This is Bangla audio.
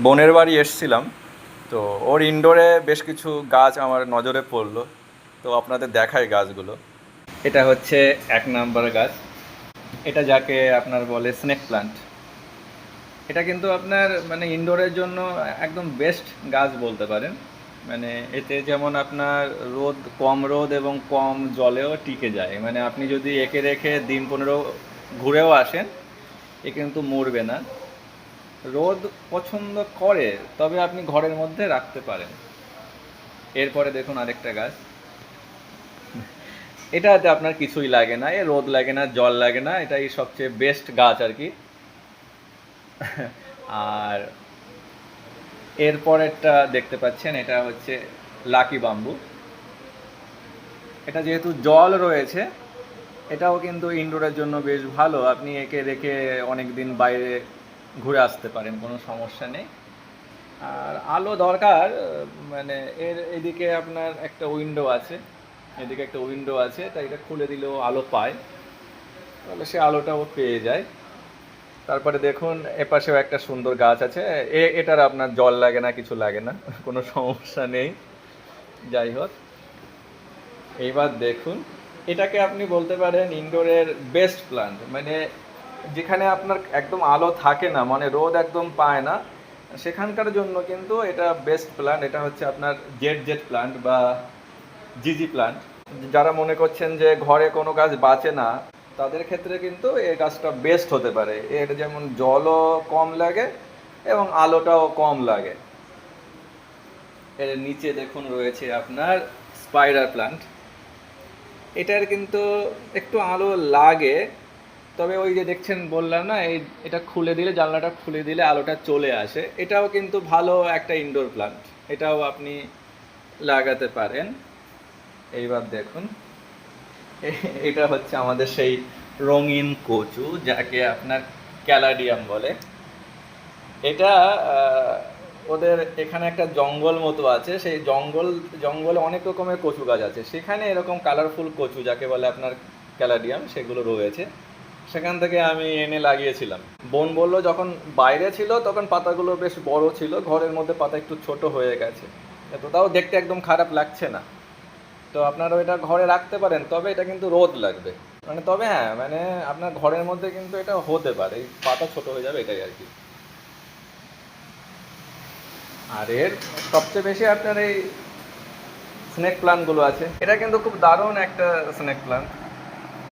বোনের বাড়ি এসছিলাম, তো ওর ইনডোরে বেশ কিছু গাছ আমার নজরে পড়লো, তো আপনাদের দেখাই গাছগুলো। এটা হচ্ছে 1 নাম্বার গাছ। এটা যাকে আপনার বলে স্নেক প্লান্ট। এটা কিন্তু আপনার মানে ইনডোরের জন্য একদম বেস্ট গাছ বলতে পারেন। মানে এতে যেমন আপনার রোদ এবং কম জলেও টিকে যায়। মানে আপনি যদি একে রেখে দিন 15 ঘুরেও আসেন, এ কিন্তু মরবে না। রোদ পছন্দ করে, তবে আপনি ঘরের মধ্যে রাখতে পারেন। এরপরে দেখুন আরেকটা গাছ। এটাতে আপনার কিছুই লাগে না, এ রোদ লাগে না, জল লাগে না, এটাই সবচেয়ে বেস্ট গাছ আর কি। আর এরপরেরটা দেখতে পাচ্ছেন, এটা হচ্ছে লাকি বাম্বু। এটা যেহেতু জল রয়েছে, এটাও কিন্তু ইনডোরের জন্য বেশ ভালো। আপনি একে রেখে অনেক দিন বাইরে ঘুরে আসতে পারেন, কোনো সমস্যা নেই। আর আলো দরকার, মানে এদিকে আপনার একটা উইন্ডো আছে, এদিকে একটা উইন্ডো আছে, তাই এটা খুলে দিলেও আলো পায়, তাহলে সে আলোটাও পেয়ে যায়। তারপরে দেখুন এপাশেও একটা সুন্দর গাছ আছে। এটার আপনার জল লাগে না, কিছু লাগে না, কোনো সমস্যা নেই। যাই হোক, এইবার দেখুন, এটাকে আপনি বলতে পারেন ইনডোরের বেস্ট প্ল্যান্ট। মানে যেখানে আপনার একদম আলো থাকে না, মানে রোদ একদম পায় না, সেখানকার জন্য কিন্তু এটা বেস্ট প্ল্যান্ট। এটা হচ্ছে আপনার জেড প্ল্যান্ট বা জিজি প্ল্যান্ট। যারা মনে করছেন যে ঘরে কোনো গাছ বাঁচে না, তাদের ক্ষেত্রে কিন্তু এই গাছটা বেস্ট হতে পারে। এর যেমন জলও কম লাগে এবং আলোটাও কম লাগে। এর নিচে দেখুন রয়েছে আপনার স্পাইডার প্ল্যান্ট। এটার কিন্তু একটু আলো লাগে, তবে ওই যে দেখছেন বললাম না, এটা খুলে দিলে, জানলাটা খুলে দিলে আলোটা চলে আসে। এটাও কিন্তু ভালো একটা ইনডোর প্ল্যান্ট, এটাও আপনি লাগাতে পারেন। এইবার দেখুন, এটা হচ্ছে আমাদের সেই রঙিন কচু, যাকে আপনার ক্যালাডিয়াম বলে। এটা ওদের এখানে একটা জঙ্গল মতো আছে, সেই জঙ্গলে অনেক রকমের কচু গাছ আছে, সেখানে এরকম কালারফুল কচু যাকে বলে আপনার ক্যালাডিয়াম, সেগুলো রয়েছে। সেখান থেকে আমি এনে লাগিয়েছিলাম। বোন বলল যখন বাইরে ছিল তখন পাতাগুলো বেশ বড় ছিল, ঘরের মধ্যে পাতা একটু ছোট হয়ে গেছে, এতটাও দেখতে একদম খারাপ লাগছে না। তো আপনারা এটা ঘরে রাখতে পারেন, তবে এটা কিন্তু রোদ লাগবে। মানে তবে হ্যাঁ, মানে আপনার ঘরের মধ্যে কিন্তু এটা হতে পারে, এই পাতা ছোট হয়ে যাবে, এটাই আর কি। আর এর সবচেয়ে বেশি আপনার এই স্নেক প্লান্টগুলো আছে, এটা কিন্তু খুব দারুণ একটা স্নেক প্লান্ট।